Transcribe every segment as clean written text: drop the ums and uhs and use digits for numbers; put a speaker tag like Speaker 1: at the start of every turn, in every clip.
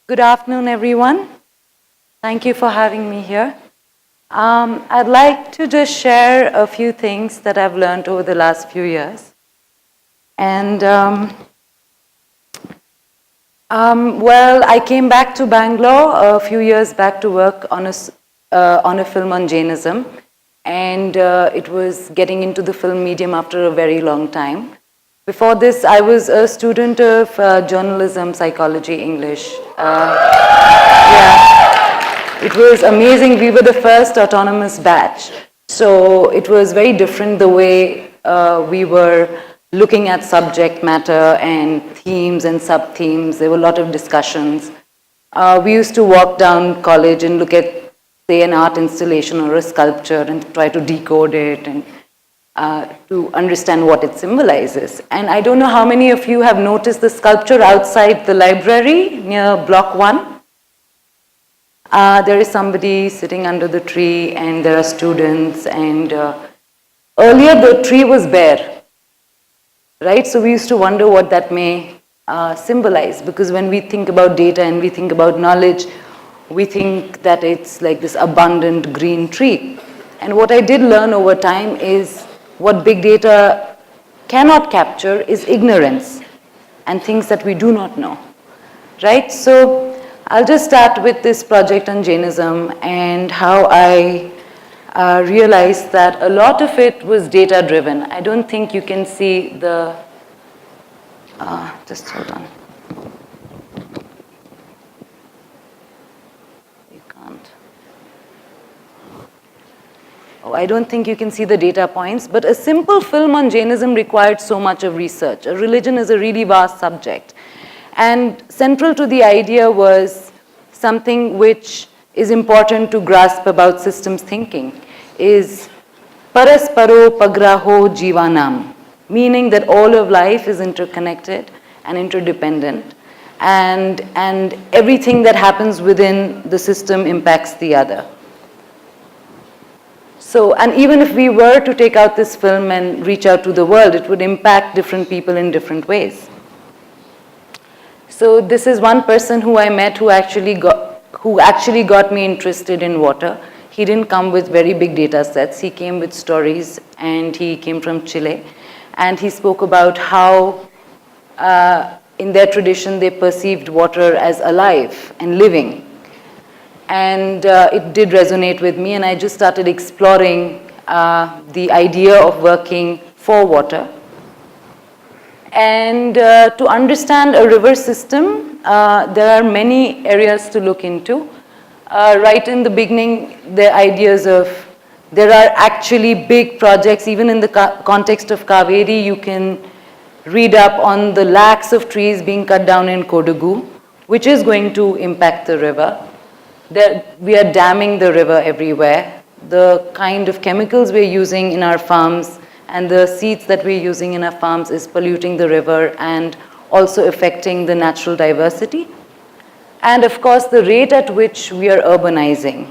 Speaker 1: Good afternoon, everyone. Thank you for having me here. I'd like to just share a few things that I've learned over the last few years. And well, I came back to Bangalore a few years back to work on a film on Jainism. And it was getting into the film medium after a very long time. Before this, I was a student of journalism, psychology, English. Yeah, it was amazing. We were the first autonomous batch. So it was very different the way we were looking at subject matter and themes and sub-themes. There were a lot of discussions. We used to walk down college and look at, say, an art installation or a sculpture and try to decode it and to understand what it symbolizes. And I don't know how many of you have noticed the sculpture outside the library near Block 1. There is somebody sitting under the tree and there are students, and earlier the tree was bare, right? So we used to wonder what that may symbolize, because when we think about data and we think about knowledge, we think that it's like this abundant green tree. And what I did learn over time is what big data cannot capture is ignorance and things that we do not know, right? So I'll just start with this project on Jainism and how I realized that a lot of it was data driven. I don't think you can see the, just hold on. I don't think you can see the data points, but a simple film on Jainism required so much of research. A religion is a really vast subject. And central to the idea was something which is important to grasp about systems thinking, is parasparo pagraho jivanam, meaning that all of life is interconnected and interdependent, and everything that happens within the system impacts the other. So, and even if we were to take out this film and reach out to the world, it would impact different people in different ways. So this is one person who I met who actually got me interested in water. He didn't come with very big data sets. He came with stories, and he came from Chile. And he spoke about how in their tradition they perceived water as alive and living. And it did resonate with me, and I just started exploring the idea of working for water. And to understand a river system, there are many areas to look into. Right in the beginning, the ideas of, there are actually big projects, even in the context of Kaveri, you can read up on the lakhs of trees being cut down in Kodagu, which is going to impact the river. We are damming the river everywhere. The kind of chemicals we're using in our farms and the seeds that we're using in our farms is polluting the river and also affecting the natural diversity. And of course, the rate at which we are urbanizing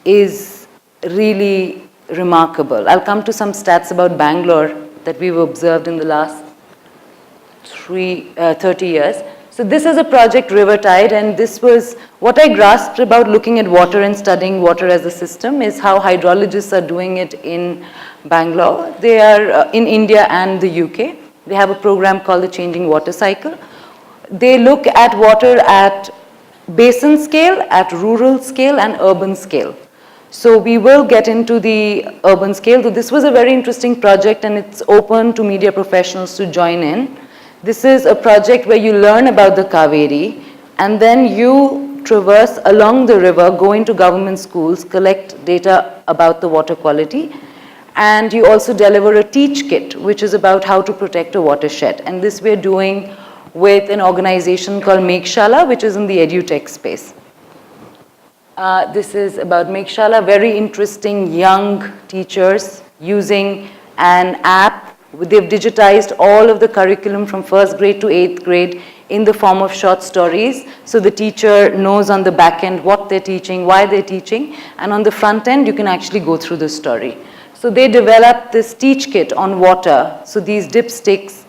Speaker 1: is really remarkable. I'll come to some stats about Bangalore that we've observed in the last 30 years. So this is a project, River Tide, and this was what I grasped about looking at water and studying water as a system is how hydrologists are doing it in Bangalore. They are in India and the UK. They have a program called the Changing Water Cycle. They look at water at basin scale, at rural scale, and urban scale. So we will get into the urban scale. So this was a very interesting project, and it's open to media professionals to join in. This is a project where you learn about the Kaveri, and then you traverse along the river, go into government schools, collect data about the water quality, and you also deliver a teach kit, which is about how to protect a watershed. And this we're doing with an organization called Meghshala, which is in the edutech space. This is about Meghshala, very interesting young teachers using an app. They've digitized all of the curriculum from 1st grade to 8th grade in the form of short stories. So the teacher knows on the back end what they're teaching, why they're teaching, and on the front end, you can actually go through the story. So they developed this teach kit on water. So these dipsticks,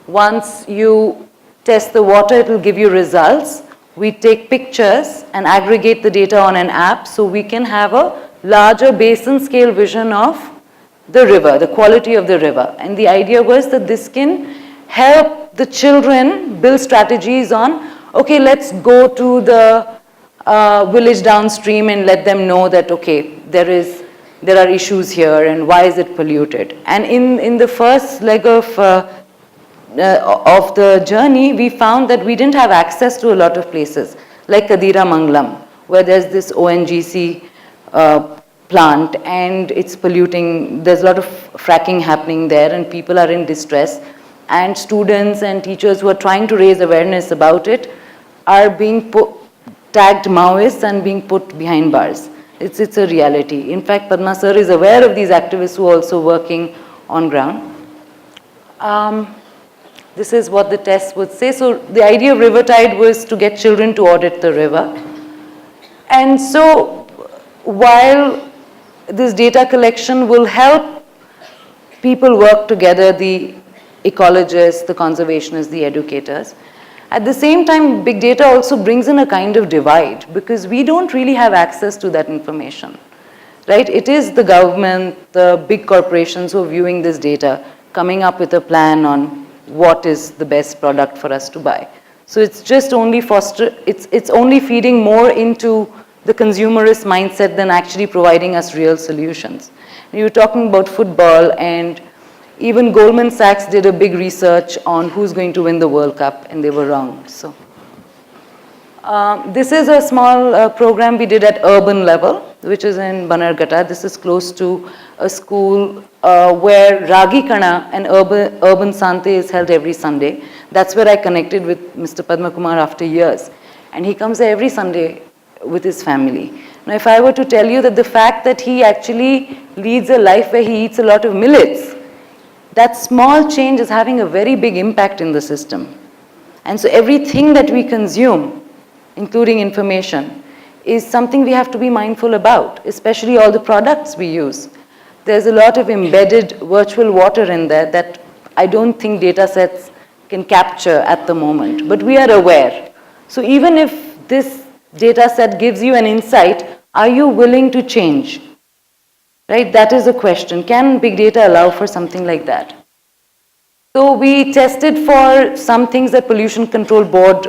Speaker 1: once you test the water, it will give you results. we take pictures and aggregate the data on an app so we can have a larger basin scale vision of the river, the quality of the river. And the idea was that this can help the children build strategies on, okay, let's go to the village downstream and let them know that, okay, there are issues here and why is it polluted. And in the first leg of the journey, we found that we didn't have access to a lot of places, like Kadira Mangalam, where there's this ONGC plant and it's polluting. There's a lot of fracking happening there and people are in distress. And students and teachers who are trying to raise awareness about it are being tagged Maoists and being put behind bars. It's a reality. In fact, Padma sir is aware of these activists who are also working on ground. This is what the test would say. So the idea of Rivertide was to get children to audit the river. And so while this data collection will help people work together, the ecologists, the conservationists, the educators, at the same time, big data also brings in a kind of divide because we don't really have access to that information, right? It is the government, the big corporations who are viewing this data, coming up with a plan on what is the best product for us to buy. So it's just only it's only feeding more into the consumerist mindset than actually providing us real solutions. You were talking about football, and even Goldman Sachs did a big research on who's going to win the World Cup, and they were wrong. So this is a small program we did at urban level, which is in Banargata. This is close to a school where Ragi Kana, an urban Sante, is held every Sunday. That's where I connected with Mr. Padma Kumar after years. And he comes there every Sunday with his family. Now, if I were to tell you that the fact that he actually leads a life where he eats a lot of millets, that small change is having a very big impact in the system. And so everything that we consume, including information, is something we have to be mindful about, especially all the products we use. There's a lot of embedded virtual water in there that I don't think data sets can capture at the moment, but we are aware. So even if this data set gives you an insight, are you willing to change? Right, that is a question. Can big data allow for something like that? So we tested for some things that Pollution Control Board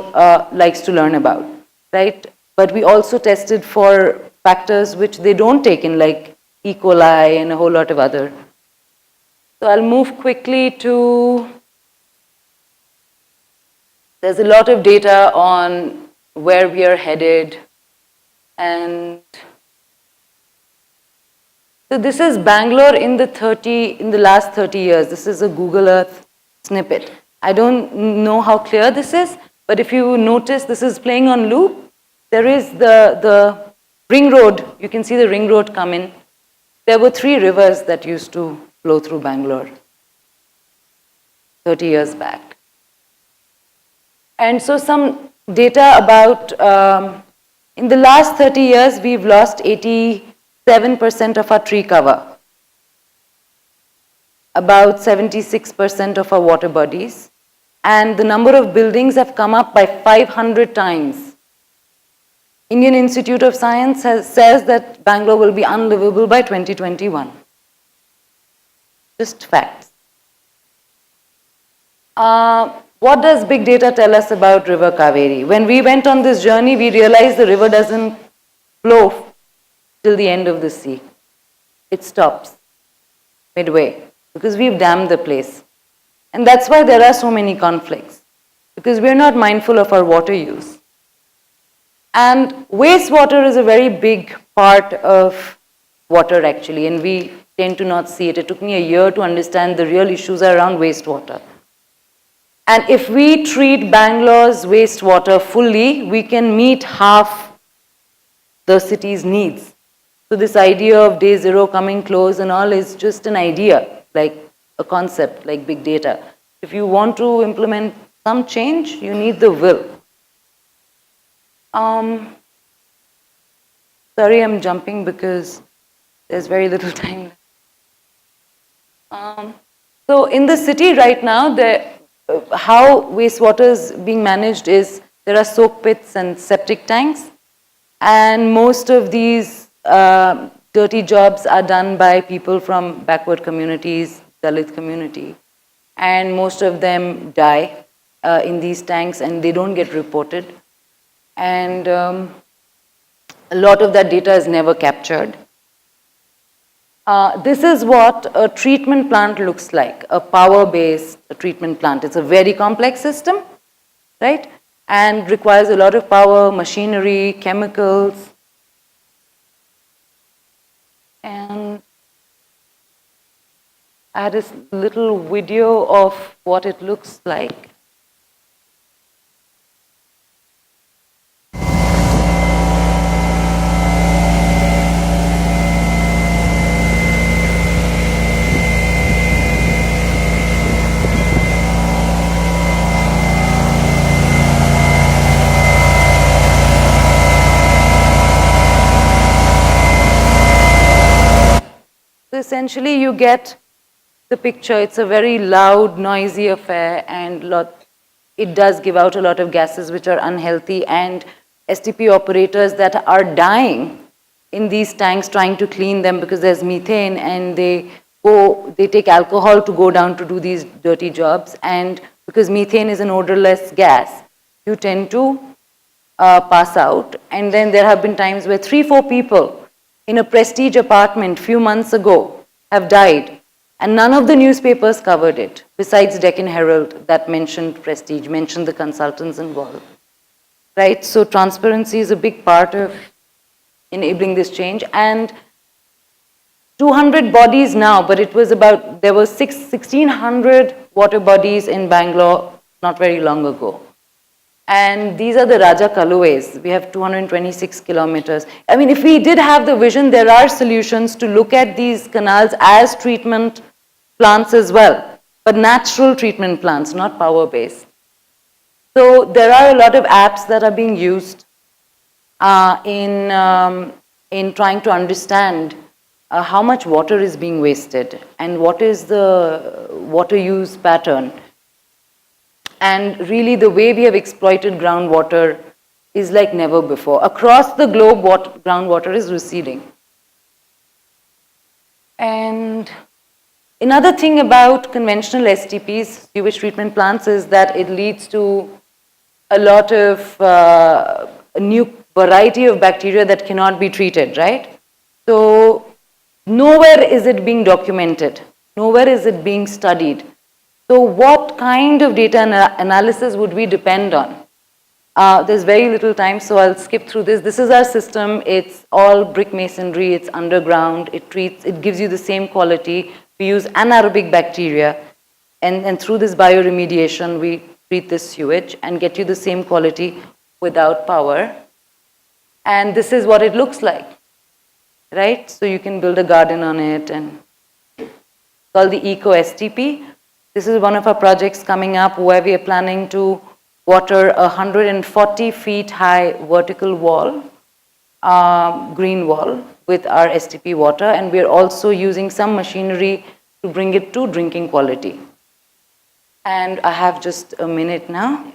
Speaker 1: likes to learn about, right? But we also tested for factors which they don't take in, like E. coli and a whole lot of other. So I'll move quickly to, there's a lot of data on where we are headed, and so this is Bangalore in the last 30 years. This is a Google Earth snippet. I don't know how clear this is, but if you notice, this is playing on loop. There is the ring road. You can see the ring road come in. There were 3 rivers that used to flow through Bangalore 30 years back. And so some data about, in the last 30 years, we've lost 87% of our tree cover, about 76% of our water bodies, and the number of buildings have come up by 500 times. Indian Institute of Science says that Bangalore will be unlivable by 2021. Just facts. What does big data tell us about River Kaveri? When we went on this journey, we realized the river doesn't flow till the end of the sea. It stops midway because we've dammed the place. And that's why there are so many conflicts, because we're not mindful of our water use. And wastewater is a very big part of water actually, and we tend to not see it. It took me a year to understand the real issues around wastewater. And if we treat Bangalore's wastewater fully, we can meet half the city's needs. So this idea of day zero coming close and all is just an idea, like a concept, like big data. If you want to implement some change, you need the will. Sorry, I'm jumping because there's very little time. So in the city right now, how wastewater is being managed is there are soak pits and septic tanks, and most of these dirty jobs are done by people from backward communities, Dalit community, and most of them die in these tanks and they don't get reported. And a lot of that data is never captured. This is what a treatment plant looks like, a power-based treatment plant. It's a very complex system, right? And requires a lot of power, machinery, chemicals. And I had this little video of what it looks like. Essentially, you get the picture. It's a very loud, noisy affair, and it does give out a lot of gases which are unhealthy, and STP operators that are dying in these tanks trying to clean them because there's methane, and they take alcohol to go down to do these dirty jobs, and because methane is an odorless gas, you tend to pass out. And then there have been times where 3-4 people in a prestige apartment few months ago have died, and none of the newspapers covered it, besides Deccan Herald that mentioned prestige, mentioned the consultants involved, right? So transparency is a big part of enabling this change. And 200 bodies now, but it was there were 1,600 water bodies in Bangalore not very long ago. And these are the Raja Kaluways. We have 226 kilometers. I mean, if we did have the vision, there are solutions to look at these canals as treatment plants as well, but natural treatment plants, not power-based. So there are a lot of apps that are being used in trying to understand how much water is being wasted and what is the water use pattern. And really the way we have exploited groundwater is like never before. Across the globe, groundwater is receding. And another thing about conventional STPs, sewage treatment plants, is that it leads to a lot of a new variety of bacteria that cannot be treated, right? So nowhere is it being documented. Nowhere is it being studied. So what kind of data analysis would we depend on? There's very little time, so I'll skip through this. This is our system. It's all brick masonry. It's underground. It gives you the same quality. We use anaerobic bacteria, and through this bioremediation, we treat this sewage and get you the same quality without power. And this is what it looks like, right? So you can build a garden on it, and it's called the Eco STP. This is one of our projects coming up where we are planning to water a 140 feet high vertical wall, green wall, with our STP water, and we are also using some machinery to bring it to drinking quality. And I have just a minute now.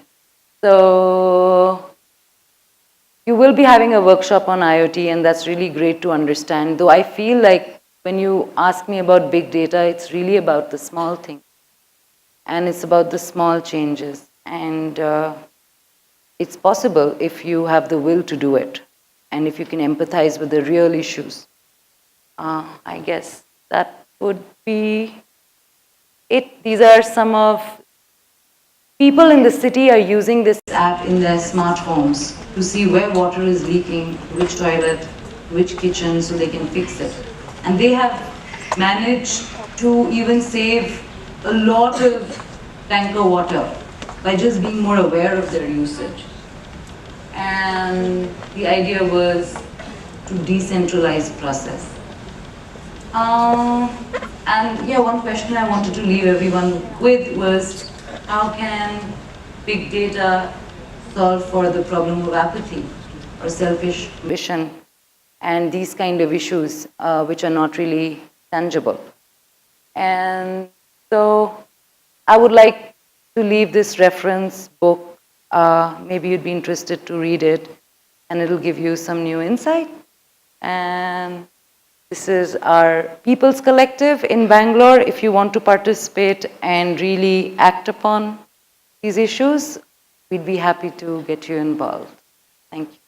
Speaker 1: So you will be having a workshop on IoT, and that's really great to understand, though I feel like when you ask me about big data, it's really about the small things. And it's about the small changes. And it's possible if you have the will to do it and if you can empathize with the real issues. I guess that would be it. These are some of people in the city are using this app in their smart homes to see where water is leaking, which toilet, which kitchen, so they can fix it. And they have managed to even save a lot of tanker water by just being more aware of their usage. And the idea was to decentralize the process. And yeah, one question I wanted to leave everyone with was, how can big data solve for the problem of apathy or selfish ambition and these kind of issues which are not really tangible? And so I would like to leave this reference book Maybe you'd be interested to read it, and it'll give you some new insight. And this is our People's Collective in Bangalore. If you want to participate and really act upon these issues, we'd be happy to get you involved. Thank you.